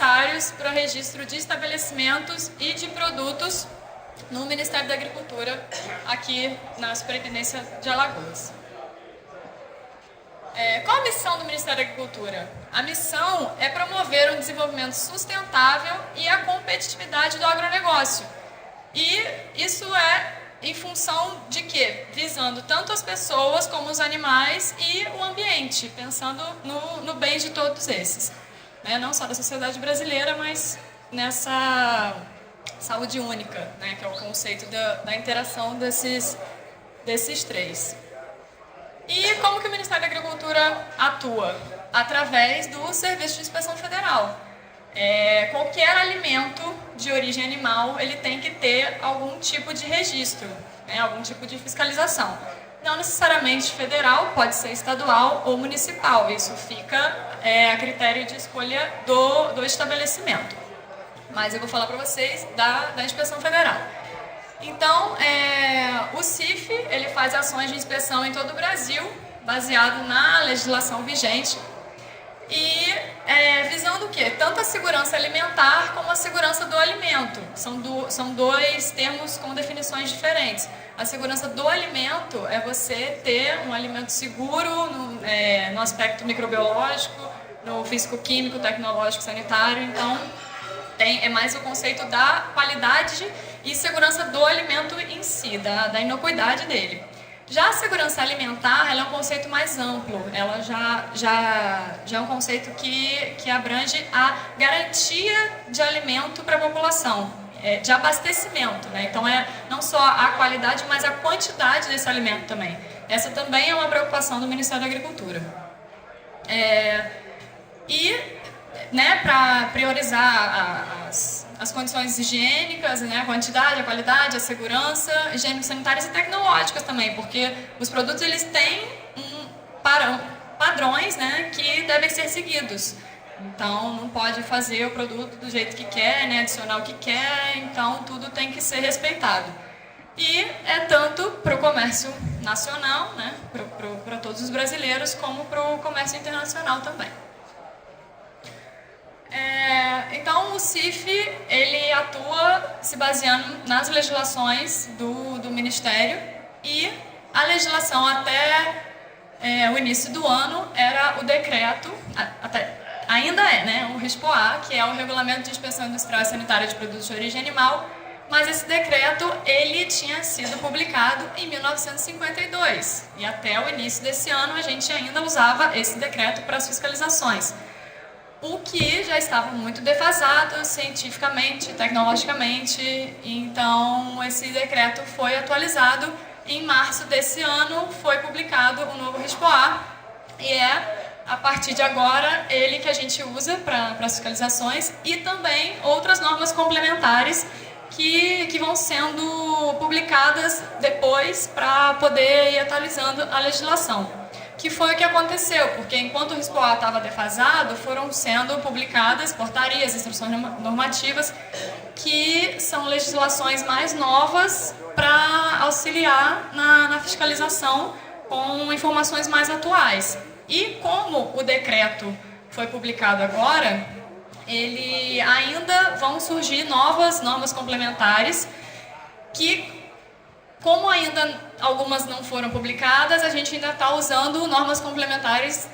necessários para registro de estabelecimentos e de produtos no Ministério da Agricultura, aqui na Superintendência de Alagoas. Qual a missão do Ministério da Agricultura? A missão é promover um desenvolvimento sustentável e a competitividade do agronegócio. E isso é em função de quê? Visando tanto as pessoas como os animais e o ambiente, pensando no bem de todos esses. Não só da sociedade brasileira, mas nessa saúde única, que é o conceito da interação desses três. E como que o Ministério da Agricultura atua? Através do Serviço de Inspeção Federal. Qualquer alimento de origem animal, ele tem que ter algum tipo de registro, algum tipo de fiscalização. Não necessariamente federal, pode ser estadual ou municipal. Isso fica a critério de escolha do estabelecimento. Mas eu vou falar para vocês da Inspeção Federal. Então, o CIF ele faz ações de inspeção em todo o Brasil, baseado na legislação vigente, e visando o quê? Tanto a segurança alimentar como a segurança do alimento. São dois termos com definições diferentes. A segurança do alimento é você ter um alimento seguro no aspecto microbiológico, no físico-químico, tecnológico, sanitário. Então, é mais o conceito da qualidade e segurança do alimento em si, da inocuidade dele. Já a segurança alimentar, ela é um conceito mais amplo, ela já é um conceito que abrange a garantia de alimento para a população, de abastecimento, Então não só a qualidade, mas a quantidade desse alimento também. Essa também é uma preocupação do Ministério da Agricultura. Para priorizar as condições higiênicas, a quantidade, a qualidade, a segurança, higiênico-sanitárias e tecnológicas também, porque os produtos eles têm padrões que devem ser seguidos. Então, não pode fazer o produto do jeito que quer, adicionar o que quer, então tudo tem que ser respeitado. E é tanto para o comércio nacional, para todos os brasileiros, como para o comércio internacional também. Então o CIF ele atua se baseando nas legislações do Ministério, e a legislação até o início do ano era o decreto, ainda o RISPOA, que é o Regulamento de Inspeção Industrial e Sanitária de Produtos de Origem Animal, mas esse decreto ele tinha sido publicado em 1952 e até o início desse ano a gente ainda usava esse decreto para as fiscalizações. O que já estava muito defasado cientificamente, tecnologicamente, então esse decreto foi atualizado. Em março desse ano foi publicado o novo RISPOA, e a partir de agora ele que a gente usa para as fiscalizações, e também outras normas complementares que vão sendo publicadas depois para poder ir atualizando a legislação. Que foi o que aconteceu, porque enquanto o RISPOA estava defasado, foram sendo publicadas portarias, instruções normativas, que são legislações mais novas para auxiliar na fiscalização com informações mais atuais. E como o decreto foi publicado agora, ele ainda vão surgir novas normas complementares que, como ainda algumas não foram publicadas, a gente ainda está usando normas complementares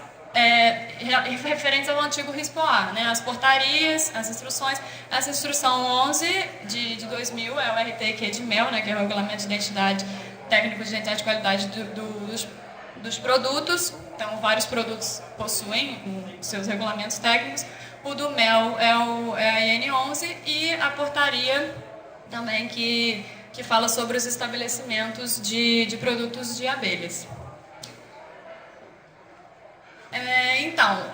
referentes ao antigo RISPOA, as portarias, as instruções. Essa instrução 11 de 2000 é o RTQ de MEL, que é o Regulamento de Identidade Técnico de Identidade e Qualidade dos produtos. Então, vários produtos possuem os seus regulamentos técnicos. O do MEL é a IN 11 e a portaria também que fala sobre os estabelecimentos de produtos de abelhas. Então,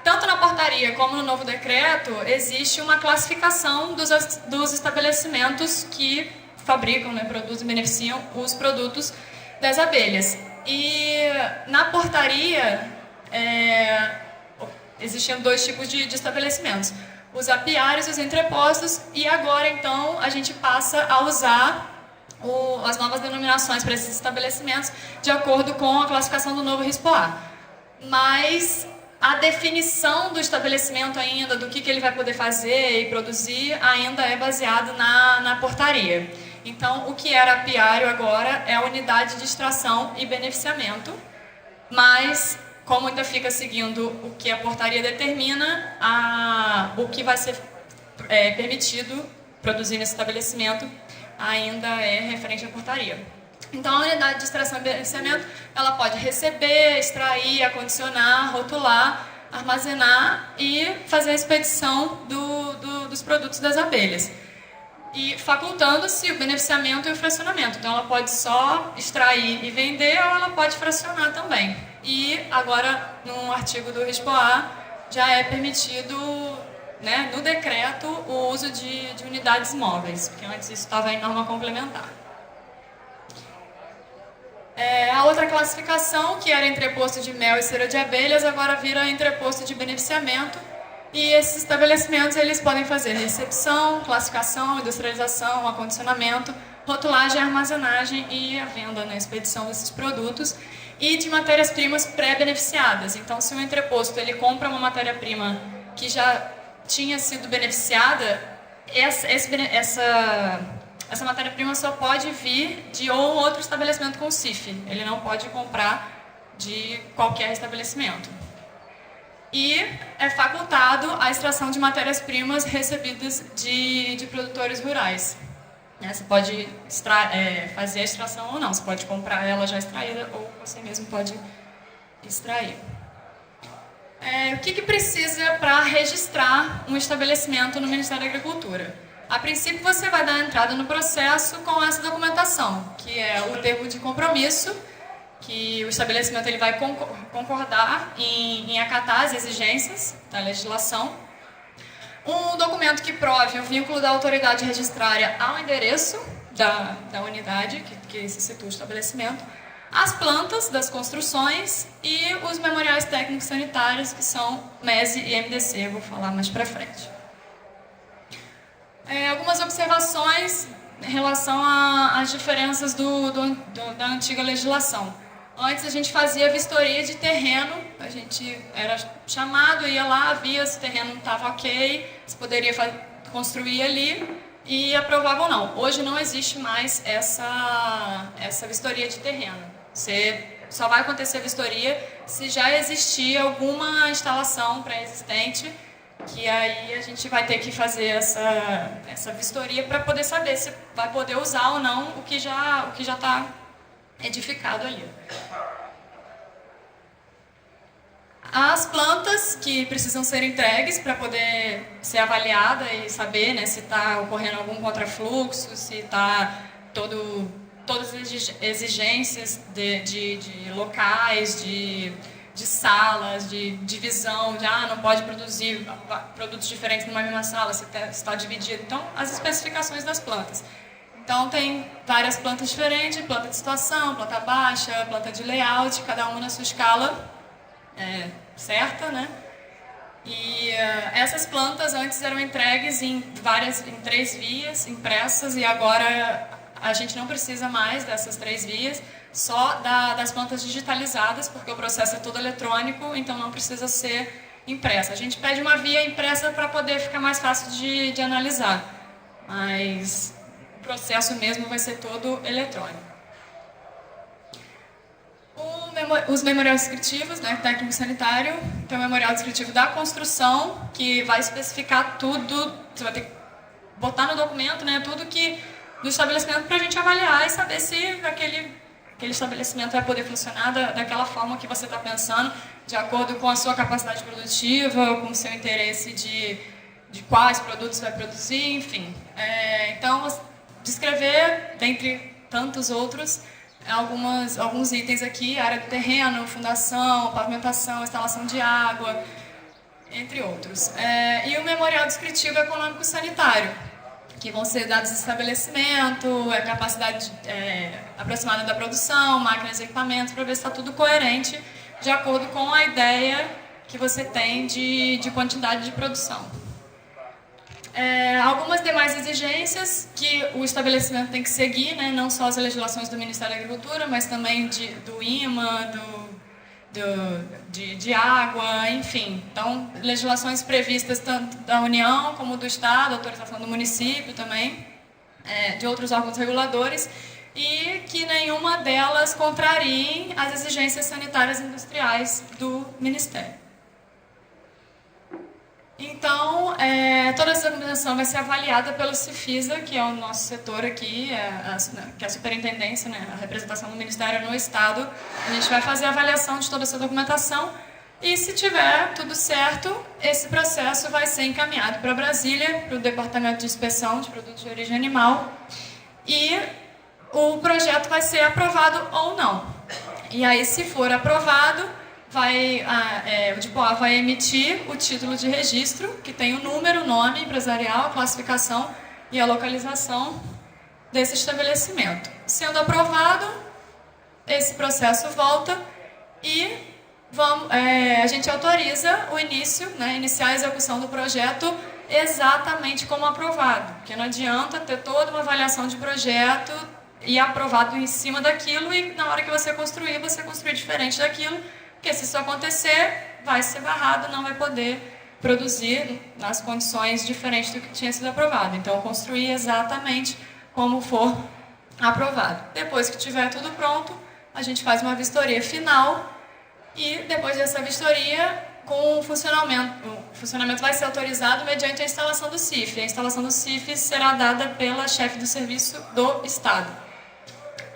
tanto na portaria como no novo decreto, existe uma classificação dos estabelecimentos que fabricam, produzem e beneficiam os produtos das abelhas. E na portaria, existiam dois tipos de estabelecimentos: os apiários e os entrepostos, e agora então a gente passa a usar as novas denominações para esses estabelecimentos de acordo com a classificação do novo RISPOA. Mas a definição do estabelecimento ainda, do que ele vai poder fazer e produzir, ainda é baseado na portaria. Então, o que era apiário agora é a unidade de extração e beneficiamento, mas, como ainda fica seguindo o que a portaria determina, o que vai ser permitido produzir nesse estabelecimento ainda é referente à portaria. Então, a unidade de extração e beneficiamento, ela pode receber, extrair, acondicionar, rotular, armazenar e fazer a expedição dos produtos das abelhas. E facultando-se o beneficiamento e o fracionamento. Então, ela pode só extrair e vender ou ela pode fracionar também. E agora, no artigo do RISPOA, já é permitido, né, no decreto, o uso de unidades móveis, porque antes isso estava em norma complementar. A outra classificação, que era entreposto de mel e cera de abelhas, agora vira entreposto de beneficiamento. E esses estabelecimentos eles podem fazer recepção, classificação, industrialização, acondicionamento, rotulagem, armazenagem e a venda, né, expedição desses produtos. E de matérias-primas pré-beneficiadas. Então, se o entreposto ele compra uma matéria-prima que já tinha sido beneficiada, essa matéria-prima só pode vir de ou outro estabelecimento com CIF. Ele não pode comprar de qualquer estabelecimento. E é facultado a extração de matérias-primas recebidas de produtores rurais. Você pode fazer a extração ou não. Você pode comprar ela já extraída ou você mesmo pode extrair. O que precisa para registrar um estabelecimento no Ministério da Agricultura? A princípio, você vai dar entrada no processo com essa documentação, que é o termo de compromisso, que o estabelecimento ele vai concordar em acatar as exigências da legislação. Um documento que prove o vínculo da autoridade registrária ao endereço da unidade que se situa o estabelecimento, as plantas das construções e os memoriais técnicos sanitários, que são MESE e MDC, eu vou falar mais para frente. Algumas observações em relação às diferenças da antiga legislação. Antes a gente fazia vistoria de terreno, a gente era chamado, ia lá, via se o terreno estava ok, se poderia construir ali e aprovava ou não. Hoje não existe mais essa vistoria de terreno. Você só vai acontecer a vistoria se já existir alguma instalação pré-existente, que aí a gente vai ter que fazer essa vistoria para poder saber se vai poder usar ou não o que já está edificado ali. As plantas que precisam ser entregues para poder ser avaliada e saber, né, se está ocorrendo algum contrafluxo, se está todas as exigêncies de locais, de salas, de divisão, não pode produzir produtos diferentes numa mesma sala, se está dividido. Então, as especificações das plantas. Então, tem várias plantas diferentes, planta de situação, planta baixa, planta de layout, cada uma na sua escala certa, né? E essas plantas antes eram entregues em 3 vias impressas e agora a gente não precisa mais dessas 3 vias, só das plantas digitalizadas, porque o processo é todo eletrônico, então não precisa ser impressa. A gente pede uma via impressa para poder ficar mais fácil de analisar, mas o processo mesmo vai ser todo eletrônico. Os memoriais descritivos, né, técnico sanitário, tem o memorial descritivo da construção, que vai especificar tudo, você vai ter que botar no documento, né, tudo do estabelecimento para a gente avaliar e saber se aquele estabelecimento vai poder funcionar daquela forma que você está pensando, de acordo com a sua capacidade produtiva, com o seu interesse de quais produtos vai produzir, enfim. Então, descrever, dentre tantos outros, alguns itens aqui, área do terreno, fundação, pavimentação, instalação de água, entre outros. E o memorial descritivo econômico sanitário, que vão ser dados de estabelecimento, capacidade aproximada da produção, máquinas e equipamentos, para ver se está tudo coerente, de acordo com a ideia que você tem de quantidade de produção. Algumas demais exigências que o estabelecimento tem que seguir, né, não só as legislações do Ministério da Agricultura, mas também do IMA, do de água, enfim. Então, legislações previstas tanto da União como do Estado, autorização do município também, de outros órgãos reguladores, e que nenhuma delas contrariem as exigências sanitárias industriais do Ministério. Então, toda essa documentação vai ser avaliada pelo CIFISA, que é o nosso setor aqui, que é a superintendência, né, a representação do Ministério no Estado. A gente vai fazer a avaliação de toda essa documentação e, se tiver tudo certo, esse processo vai ser encaminhado para Brasília, para o Departamento de Inspeção de Produtos de Origem Animal, e o projeto vai ser aprovado ou não. E aí, se for aprovado, o DIPOA vai emitir o título de registro, que tem o número, o nome empresarial, a classificação e a localização desse estabelecimento. Sendo aprovado, esse processo volta e a gente autoriza o início, né, iniciar a execução do projeto exatamente como aprovado, porque não adianta ter toda uma avaliação de projeto e aprovado em cima daquilo e na hora que você construir diferente daquilo, porque se isso acontecer, vai ser barrado, não vai poder produzir nas condições diferentes do que tinha sido aprovado. Então, construir exatamente como for aprovado. Depois que tiver tudo pronto, a gente faz uma vistoria final e depois dessa vistoria, o funcionamento vai ser autorizado mediante a instalação do CIF. A instalação do CIF será dada pela chefe do serviço do Estado.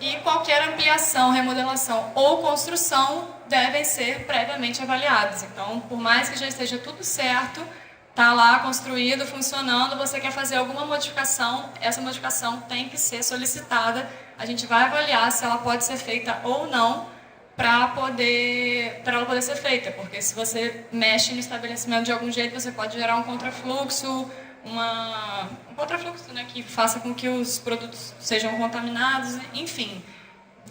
E qualquer ampliação, remodelação ou construção devem ser previamente avaliados. Então, por mais que já esteja tudo certo, está lá construído, funcionando, você quer fazer alguma modificação, essa modificação tem que ser solicitada. A gente vai avaliar se ela pode ser feita ou não para ela poder ser feita. Porque se você mexe no estabelecimento de algum jeito, você pode gerar um contrafluxo, um contrafluxo, né, que faça com que os produtos sejam contaminados, enfim,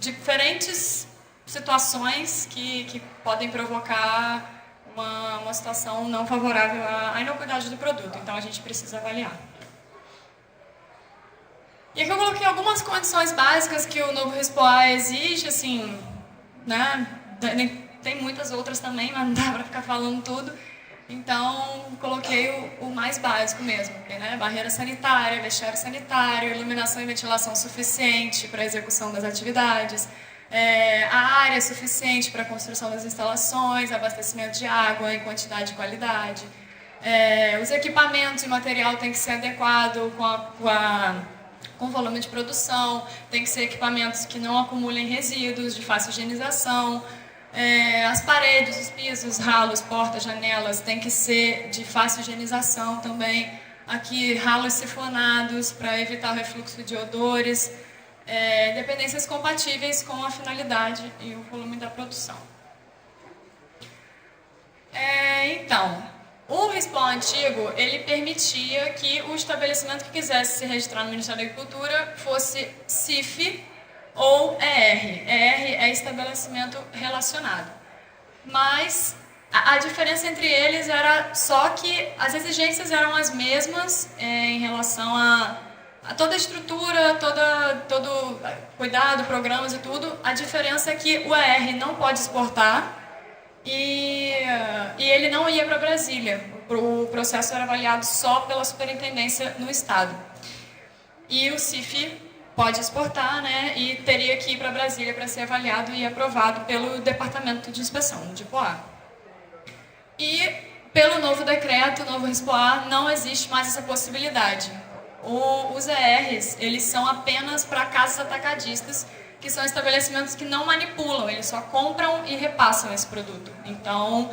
diferentes situações que podem provocar uma situação não favorável à inocuidade do produto. Então, a gente precisa avaliar. E aqui eu coloquei algumas condições básicas que o novo RISPOA exige, assim, né, tem muitas outras também, mas não dá para ficar falando tudo. Então, coloquei o mais básico mesmo, né? Barreira sanitária, vestiário sanitário, iluminação e ventilação suficiente para a execução das atividades, a área suficiente para a construção das instalações, abastecimento de água em quantidade e qualidade. Os equipamentos e material têm que ser adequados com o volume de produção, tem que ser equipamentos que não acumulem resíduos, de fácil higienização. As paredes, os pisos, ralos, portas, janelas tem que ser de fácil higienização também. Aqui, ralos sifonados para evitar o refluxo de odores. Dependências compatíveis com a finalidade e o volume da produção. Então, o RISPOA antigo, ele permitia que o estabelecimento que quisesse se registrar no Ministério da Agricultura fosse CIF ou ER. ER é estabelecimento relacionado. Mas a diferença entre eles era só que as exigências eram as mesmas em relação a toda a estrutura, todo cuidado, programas e tudo. A diferença é que o ER não pode exportar e ele não ia para Brasília. O processo era avaliado só pela superintendência no Estado. E o CIF pode exportar, né, e teria que ir para Brasília para ser avaliado e aprovado pelo Departamento de Inspeção, o DIPOA. E pelo novo decreto, o novo RISPOA, não existe mais essa possibilidade. Os ERs, eles são apenas para casas atacadistas, que são estabelecimentos que não manipulam, eles só compram e repassam esse produto. Então,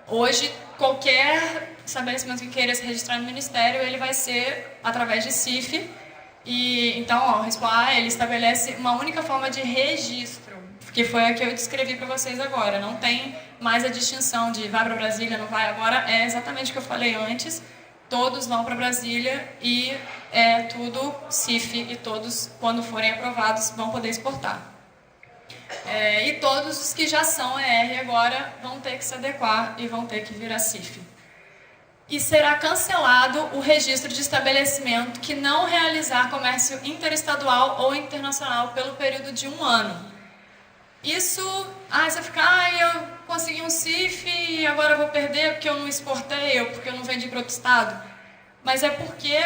hoje, qualquer estabelecimento que queira se registrar no Ministério, ele vai ser através de CIF. Então, o RISPOA, ele estabelece uma única forma de registro, que foi a que eu descrevi para vocês agora. Não tem mais a distinção de vai para Brasília, não vai. Agora é exatamente o que eu falei antes. Todos vão para Brasília e é tudo CIF e todos, quando forem aprovados, vão poder exportar. E todos os que já são ER agora vão ter que se adequar e vão ter que virar CIF. E será cancelado o registro de estabelecimento que não realizar comércio interestadual ou internacional pelo período de 1 ano. Isso, você fica, eu consegui um CIF e agora eu vou perder porque eu não exportei ou porque eu não vendi para outro estado. Mas é porque,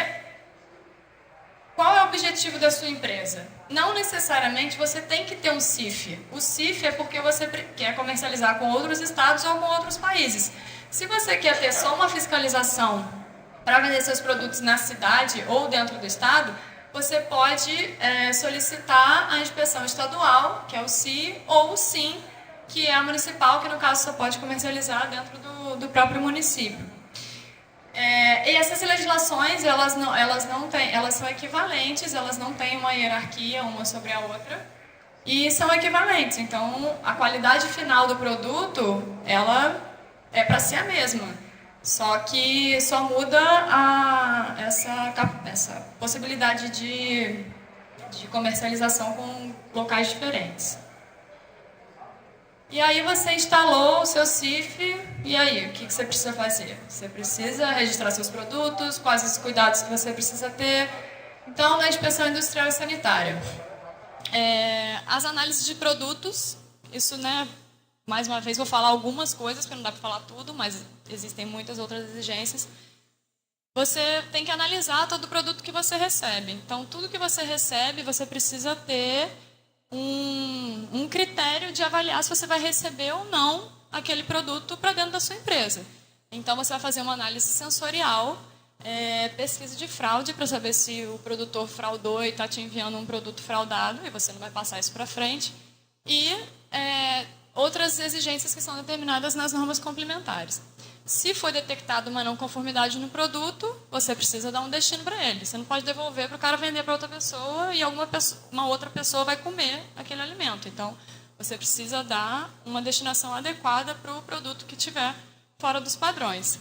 qual é o objetivo da sua empresa? Não necessariamente você tem que ter um CIF. O CIF é porque você quer comercializar com outros estados ou com outros países. Se você quer ter só uma fiscalização para vender seus produtos na cidade ou dentro do estado, você pode solicitar a inspeção estadual, que é o CI, ou o SIM, que é a municipal, que no caso só pode comercializar dentro do próprio município. E essas legislações, elas são equivalentes, elas não têm uma hierarquia uma sobre a outra, e são equivalentes. Então, a qualidade final do produto, ela é para ser a mesma. Só que só muda essa possibilidade de comercialização com locais diferentes. E aí você instalou o seu CIF, e aí, o que você precisa fazer? Você precisa registrar seus produtos, quais os cuidados que você precisa ter. Então, na inspeção industrial e sanitária. As análises de produtos, isso, né, mais uma vez vou falar algumas coisas, porque não dá para falar tudo, mas existem muitas outras exigências. Você tem que analisar todo o produto que você recebe. Então, tudo que você recebe, você precisa ter um critério de avaliar se você vai receber ou não aquele produto para dentro da sua empresa. Então, você vai fazer uma análise sensorial, pesquisa de fraude, para saber se o produtor fraudou e está te enviando um produto fraudado, e você não vai passar isso para frente. E outras exigências que são determinadas nas normas complementares. Se for detectada uma não conformidade no produto, você precisa dar um destino para ele. Você não pode devolver para o cara vender para outra pessoa e uma outra pessoa vai comer aquele alimento. Então, você precisa dar uma destinação adequada para o produto que tiver fora dos padrões.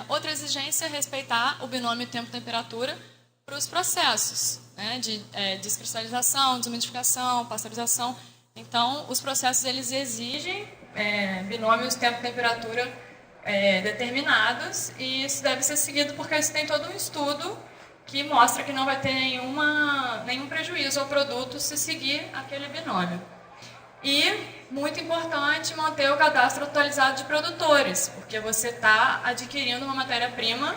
Outra exigência é respeitar o binômio tempo-temperatura para os processos, né, de descristalização, desumidificação, pasteurização. Então, os processos eles exigem binômios tempo-temperatura determinados, e isso deve ser seguido porque isso tem todo um estudo que mostra que não vai ter nenhum prejuízo ao produto se seguir aquele binômio. E, muito importante, manter o cadastro atualizado de produtores, porque você está adquirindo uma matéria-prima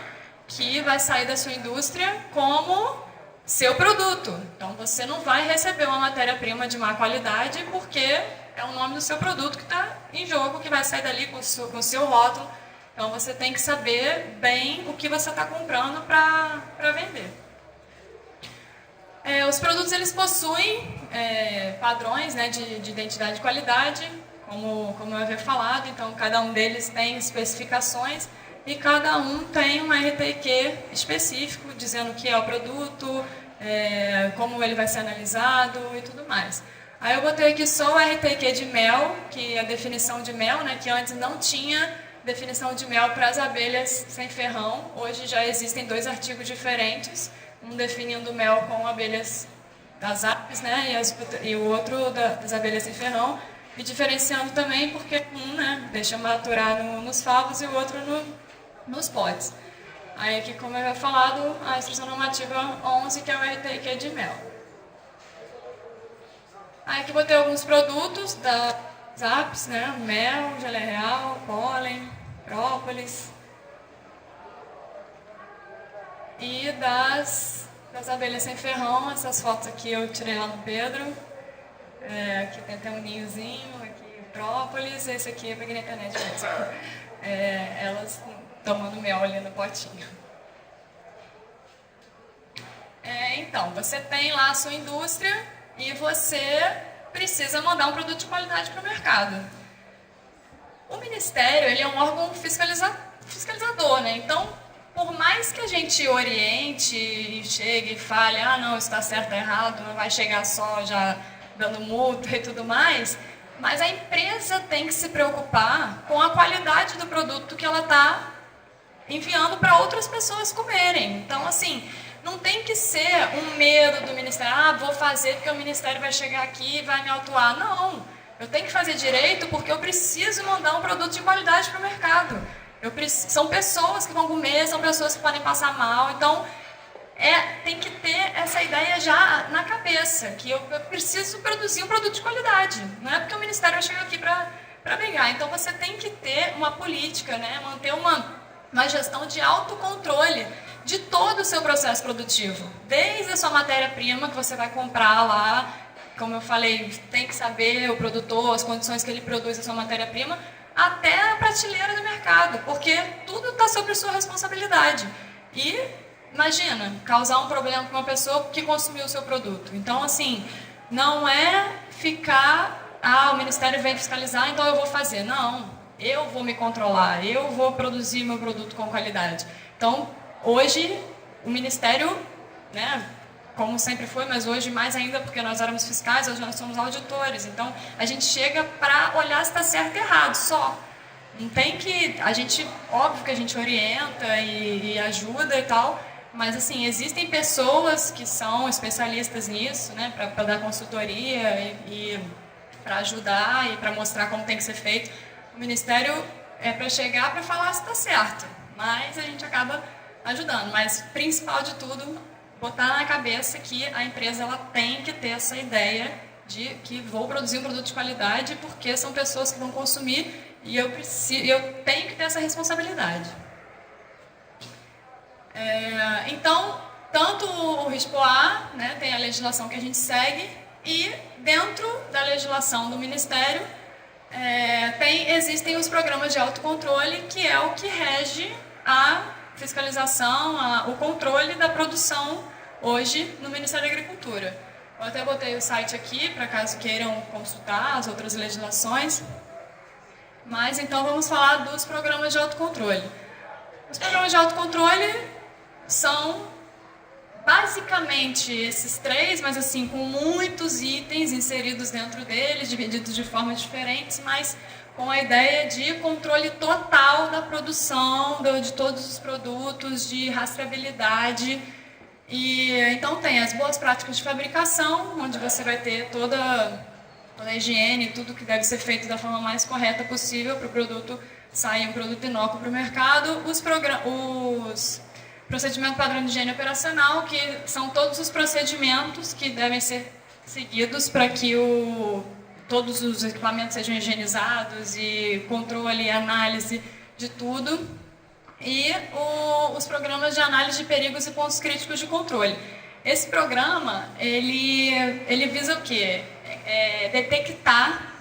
que vai sair da sua indústria como seu produto. Então, você não vai receber uma matéria-prima de má qualidade porque é o nome do seu produto que está em jogo, que vai sair dali com o seu rótulo. Então, você tem que saber bem o que você está comprando para vender. Os produtos eles possuem padrões, né, de identidade de qualidade, como eu havia falado. Então, cada um deles tem especificações e cada um tem um RTQ específico, dizendo o que é o produto, como ele vai ser analisado e tudo mais. Aí eu botei aqui só o RTQ de mel, que é a definição de mel, né, que antes não tinha definição de mel para as abelhas sem ferrão. Hoje já existem 2 artigos diferentes, um definindo mel com abelhas das apes, né, e o outro das abelhas sem ferrão, e diferenciando também porque um, né, deixa maturar nos favos e o outro nos potes. Aí aqui, como eu havia falado, a instrução normativa 11, que é o RTQ de mel. Aí aqui botei alguns produtos das apes, né, mel, geleia real, pólen, própolis. E das abelhas sem ferrão, essas fotos aqui eu tirei lá no Pedro. Aqui tem até um ninhozinho, aqui própolis, esse aqui eu peguei na internet mesmo. Elas tomando mel ali no potinho. Então, você tem lá a sua indústria e você precisa mandar um produto de qualidade para o mercado. O Ministério ele é um órgão fiscalizador, né? Então, por mais que a gente oriente e chegue e fale, não, isso está certo, está errado, não vai chegar só já dando multa e tudo mais, mas a empresa tem que se preocupar com a qualidade do produto que ela está enviando para outras pessoas comerem. Então, assim, não tem que ser um medo do Ministério, vou fazer porque o Ministério vai chegar aqui e vai me autuar. Não, eu tenho que fazer direito porque eu preciso mandar um produto de qualidade para o mercado. São pessoas que vão comer, são pessoas que podem passar mal, então tem que ter essa ideia já na cabeça, que eu preciso produzir um produto de qualidade. Não é porque o Ministério chega aqui para brigar. Então, você tem que ter uma política, né? Manter uma gestão de autocontrole de todo o seu processo produtivo. Desde a sua matéria-prima que você vai comprar lá, como eu falei, tem que saber o produtor, as condições que ele produz a sua matéria-prima, até a prateleira do mercado, porque tudo está sob sua responsabilidade. E, imagina, causar um problema para uma pessoa que consumiu o seu produto. Então, assim, não é ficar, o Ministério vem fiscalizar, então eu vou fazer. Não, eu vou me controlar, eu vou produzir meu produto com qualidade. Então, hoje, o Ministério, né, como sempre foi, mas hoje mais ainda, porque nós éramos fiscais, hoje nós somos auditores. Então, a gente chega para olhar se está certo e errado, só. Não tem que... óbvio que a gente orienta e ajuda e tal, mas, assim, existem pessoas que são especialistas nisso, né, para dar consultoria e para ajudar e para mostrar como tem que ser feito. O Ministério é para chegar para falar se está certo, mas a gente acaba ajudando. Mas, principal de tudo, botar na cabeça que a empresa ela tem que ter essa ideia de que vou produzir um produto de qualidade porque são pessoas que vão consumir e eu tenho que ter essa responsabilidade. Então, tanto o RISPOA, né, tem a legislação que a gente segue, e dentro da legislação do Ministério existem os programas de autocontrole, que é o que rege a fiscalização, o controle da produção hoje no Ministério da Agricultura. Eu até botei o site aqui, para caso queiram consultar as outras legislações. Mas então vamos falar dos programas de autocontrole. Os programas de autocontrole são basicamente esses três, mas assim, com muitos itens inseridos dentro deles, divididos de formas diferentes, mas com a ideia de controle total da produção de todos os produtos, de rastreabilidade. E então tem as boas práticas de fabricação, onde você vai ter toda a higiene, tudo que deve ser feito da forma mais correta possível para o produto sair um produto inócuo para o mercado. Os procedimentos padrão de higiene operacional, que são todos os procedimentos que devem ser seguidos para que todos os equipamentos sejam higienizados, e controle e análise de tudo. E os programas de análise de perigos e pontos críticos de controle. Esse programa, ele visa o quê? Detectar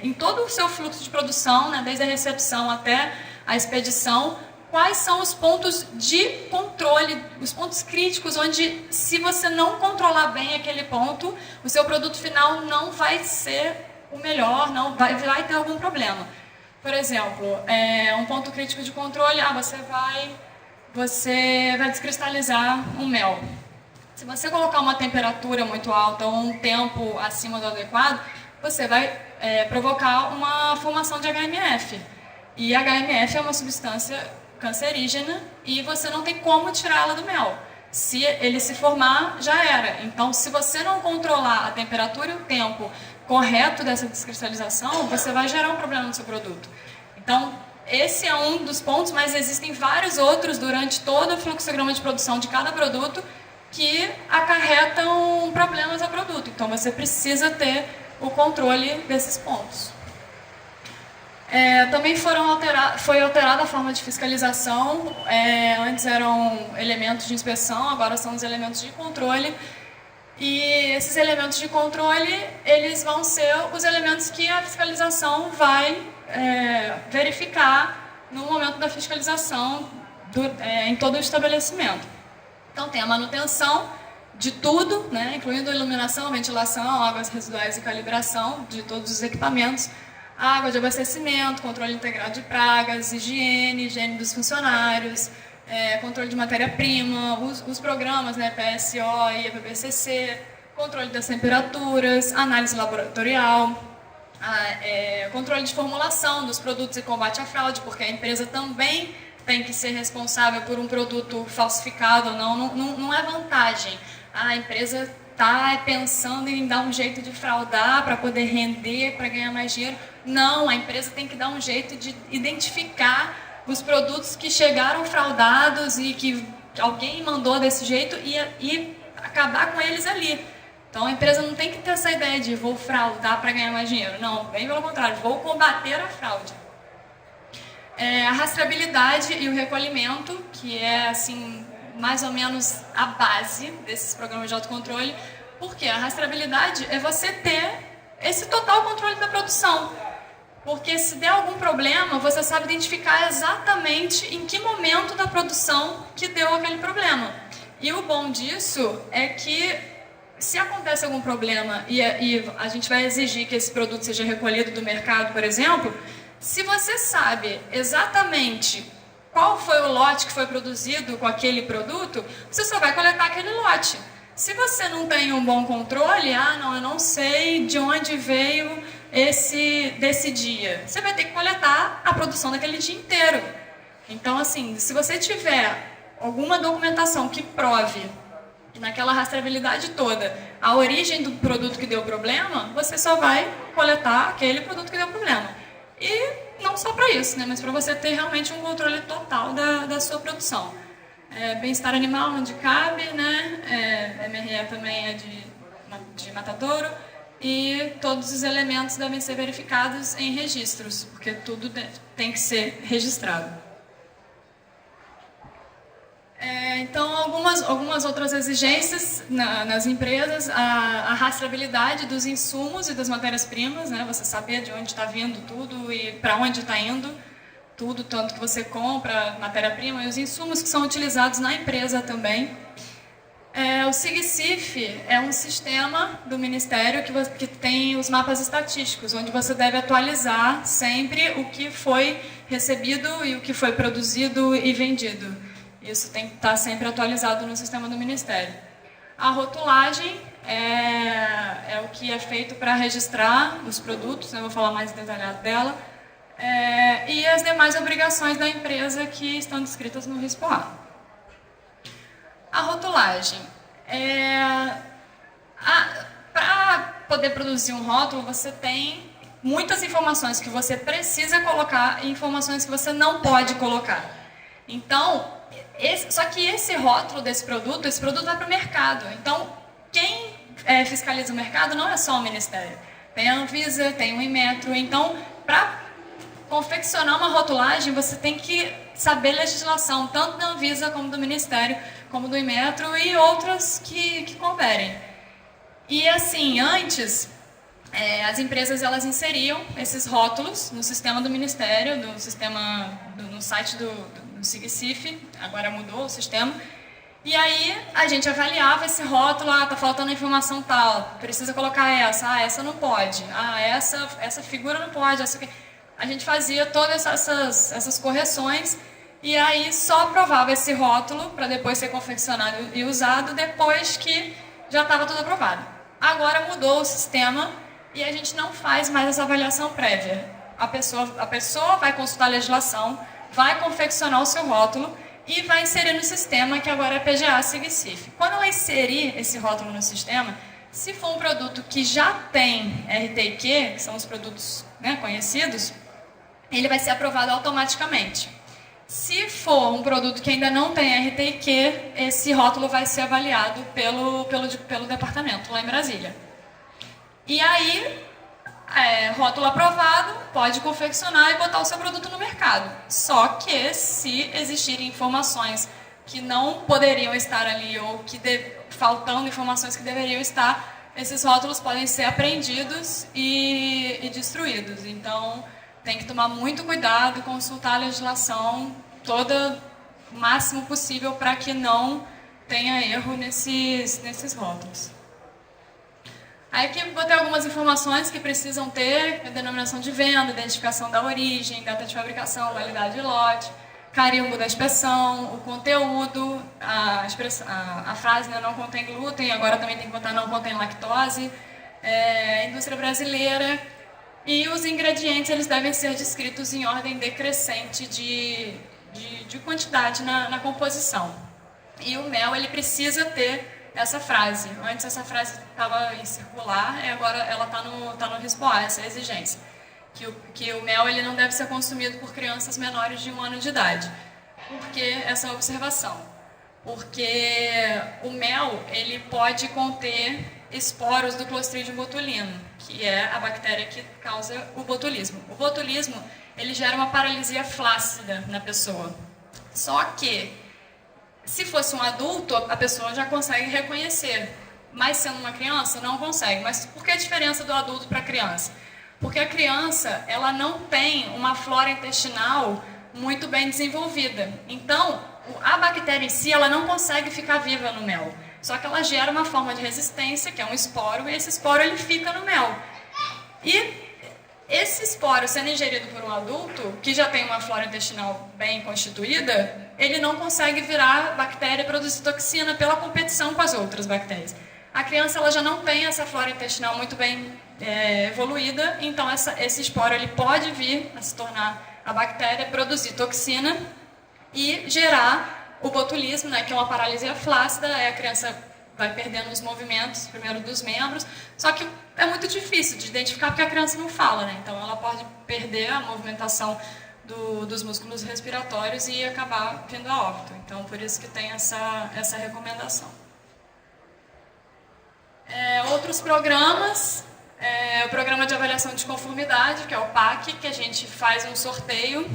em todo o seu fluxo de produção, né, desde a recepção até a expedição, quais são os pontos de controle, os pontos críticos, onde, se você não controlar bem aquele ponto, o seu produto final não vai ser o melhor, não vai ter algum problema. Por exemplo, um ponto crítico de controle, você vai descristalizar um mel. Se você colocar uma temperatura muito alta ou um tempo acima do adequado, você vai provocar uma formação de HMF. E HMF é uma substância cancerígena e você não tem como tirá-la do mel. Se ele se formar, já era. Então, se você não controlar a temperatura e o tempo correto dessa descristalização, você vai gerar um problema no seu produto. Então, esse é um dos pontos, mas existem vários outros durante todo o fluxograma de produção de cada produto que acarretam problemas ao produto. Então, você precisa ter o controle desses pontos. Também foi alterada a forma de fiscalização. Antes eram elementos de inspeção, agora são os elementos de controle. E esses elementos de controle, eles vão ser os elementos que a fiscalização vai verificar no momento da fiscalização em todo o estabelecimento. Então, tem a manutenção de tudo, né, incluindo iluminação, ventilação, águas residuais e calibração de todos os equipamentos, água de abastecimento, controle integrado de pragas, higiene dos funcionários, controle de matéria-prima, os programas, né, PSO e EPBCC, controle das temperaturas, análise laboratorial, controle de formulação dos produtos e combate à fraude, porque a empresa também tem que ser responsável por um produto falsificado ou não. Não é vantagem. A empresa está pensando em dar um jeito de fraudar para poder render, para ganhar mais dinheiro. Não, a empresa tem que dar um jeito de identificar os produtos que chegaram fraudados e que alguém mandou desse jeito e acabar com eles ali. Então a empresa não tem que ter essa ideia de vou fraudar para ganhar mais dinheiro. Não, bem pelo contrário, vou combater a fraude. A rastreabilidade e o recolhimento, que é assim, mais ou menos a base desses programas de autocontrole, porque a rastreabilidade é você ter esse total controle da produção. Porque se der algum problema, você sabe identificar exatamente em que momento da produção que deu aquele problema. E o bom disso é que, se acontece algum problema e a gente vai exigir que esse produto seja recolhido do mercado, por exemplo, se você sabe exatamente qual foi o lote que foi produzido com aquele produto, você só vai coletar aquele lote. Se você não tem um bom controle, eu não sei de onde veio desse dia. Você vai ter que coletar a produção daquele dia inteiro. Então, assim, se você tiver alguma documentação que prove naquela rastreabilidade toda a origem do produto que deu problema, você só vai coletar aquele produto que deu problema. E não só para isso, né, mas para você ter realmente um controle total da sua produção. Bem-estar animal, onde cabe, né? MRE também é de matadouro. E todos os elementos devem ser verificados em registros, porque tudo tem que ser registrado. Então, algumas outras exigências nas empresas, a rastreabilidade dos insumos e das matérias-primas, né? Você saber de onde está vindo tudo e para onde está indo tudo, tanto que você compra matéria-prima e os insumos que são utilizados na empresa também. O SIGCIF é um sistema do Ministério que tem os mapas estatísticos, onde você deve atualizar sempre o que foi recebido e o que foi produzido e vendido. Isso tem que estar sempre atualizado no sistema do Ministério. A rotulagem é o que é feito para registrar os produtos, eu vou falar mais detalhado dela, e as demais obrigações da empresa que estão descritas no RISPO-A. A rotulagem. Para poder produzir um rótulo, você tem muitas informações que você precisa colocar e informações que você não pode colocar. Então, só que esse rótulo desse produto, esse produto vai para o mercado. Então, quem fiscaliza o mercado não é só o Ministério. Tem a Anvisa, tem o Inmetro. Então, para confeccionar uma rotulagem, você tem que saber legislação, tanto da Anvisa como do Ministério, como do Inmetro e outras que couberem. E assim, antes, as empresas elas inseriam esses rótulos no sistema do Ministério, no site do SIGCIF, agora mudou o sistema, e aí a gente avaliava esse rótulo, tá faltando informação tal, precisa colocar essa não pode, essa figura não pode, a gente fazia todas essas correções e aí só aprovava esse rótulo para depois ser confeccionado e usado depois que já estava tudo aprovado. Agora mudou o sistema e a gente não faz mais essa avaliação prévia. A pessoa vai consultar a legislação, vai confeccionar o seu rótulo e vai inserir no sistema, que agora é PGA SIGCIF. Quando ela inserir esse rótulo no sistema, se for um produto que já tem RTQ, que são os produtos, né, conhecidos, ele vai ser aprovado automaticamente. Se for um produto que ainda não tem RTQ, esse rótulo vai ser avaliado pelo departamento lá em Brasília. E aí, rótulo aprovado, pode confeccionar e botar o seu produto no mercado. Só que se existirem informações que não poderiam estar ali ou faltando informações que deveriam estar, esses rótulos podem ser apreendidos e destruídos. Então, tem que tomar muito cuidado, consultar a legislação o máximo possível para que não tenha erro nesses rótulos. Aí aqui eu botei algumas informações que precisam ter: a denominação de venda, identificação da origem, data de fabricação, validade de lote, carimbo da inspeção, o conteúdo, a frase, né, não contém glúten, agora também tem que botar não contém lactose, indústria brasileira, e os ingredientes eles devem ser descritos em ordem decrescente de quantidade na composição. E o mel ele precisa ter essa frase. Antes essa frase estava em circular, e agora ela está no RISPO-A, essa é a exigência. Que o mel ele não deve ser consumido por crianças menores de 1 ano de idade. Por que essa observação? porque o mel ele pode conter esporos do Clostridium botulino, que é a bactéria que causa o botulismo. O botulismo ele gera uma paralisia flácida na pessoa. Só que, se fosse um adulto, a pessoa já consegue reconhecer, mas sendo uma criança, não consegue. Mas por que a diferença do adulto para a criança? Porque a criança ela não tem uma flora intestinal muito bem desenvolvida. Então, a bactéria em si ela não consegue ficar viva no mel. Só que ela gera uma forma de resistência, que é um esporo, e esse esporo ele fica no mel. E esse esporo sendo ingerido por um adulto, que já tem uma flora intestinal bem constituída, ele não consegue virar bactéria e produzir toxina pela competição com as outras bactérias. A criança ela já não tem essa flora intestinal muito bem evoluída, então esse esporo ele pode vir a se tornar a bactéria, produzir toxina e gerar o botulismo, né, que é uma paralisia flácida, aí a criança vai perdendo os movimentos, primeiro dos membros, só que é muito difícil de identificar porque a criança não fala, né, então ela pode perder a movimentação dos músculos respiratórios e acabar vindo a óbito, então por isso que tem essa recomendação. Outros programas, o programa de avaliação de conformidade, que é o PAC, que a gente faz um sorteio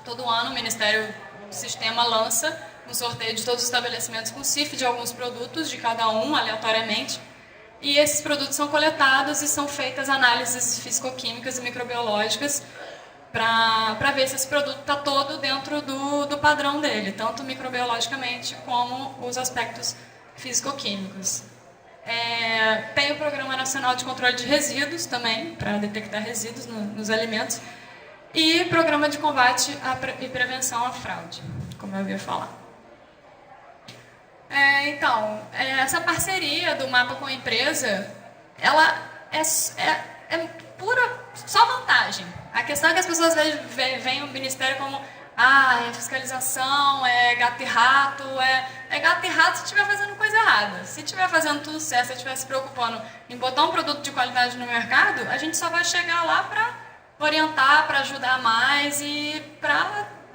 todo ano, o Ministério do Sistema lança um sorteio de todos os estabelecimentos com CIF de alguns produtos, de cada um, aleatoriamente, e esses produtos são coletados e são feitas análises fisicoquímicas e microbiológicas para ver se esse produto está todo dentro do padrão dele, tanto microbiologicamente como os aspectos fisicoquímicos. Tem o Programa Nacional de Controle de Resíduos também, para detectar resíduos nos alimentos, e Programa de Combate e Prevenção à Fraude, como eu havia falado. Então, essa parceria do Mapa com a empresa, ela é pura só vantagem. A questão é que as pessoas veem o Ministério como é fiscalização, é gato e rato, é gato e rato se estiver fazendo coisa errada. Se estiver fazendo tudo certo, se estiver se preocupando em botar um produto de qualidade no mercado, a gente só vai chegar lá para orientar, para ajudar mais e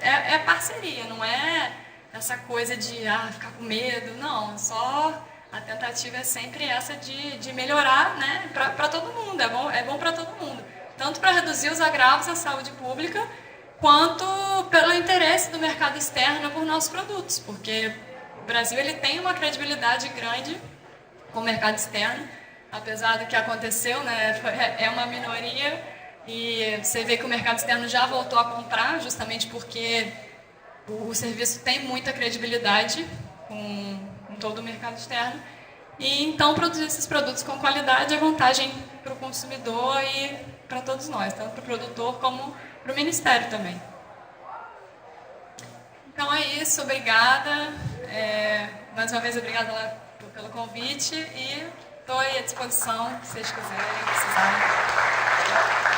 é parceria, não é essa coisa de ficar com medo, não, só a tentativa é sempre essa de melhorar, né, para todo mundo, é bom para todo mundo, tanto para reduzir os agravos à saúde pública, quanto pelo interesse do mercado externo por nossos produtos, porque o Brasil ele tem uma credibilidade grande com o mercado externo, apesar do que aconteceu, né, é uma minoria, e você vê que o mercado externo já voltou a comprar, justamente porque o serviço tem muita credibilidade com todo o mercado externo, e então produzir esses produtos com qualidade é vantagem para o consumidor e para todos nós, tanto para o produtor como para o Ministério também. Então é isso, obrigada. Mais uma vez, obrigada pelo convite e estou aí à disposição, se vocês quiserem, precisarem.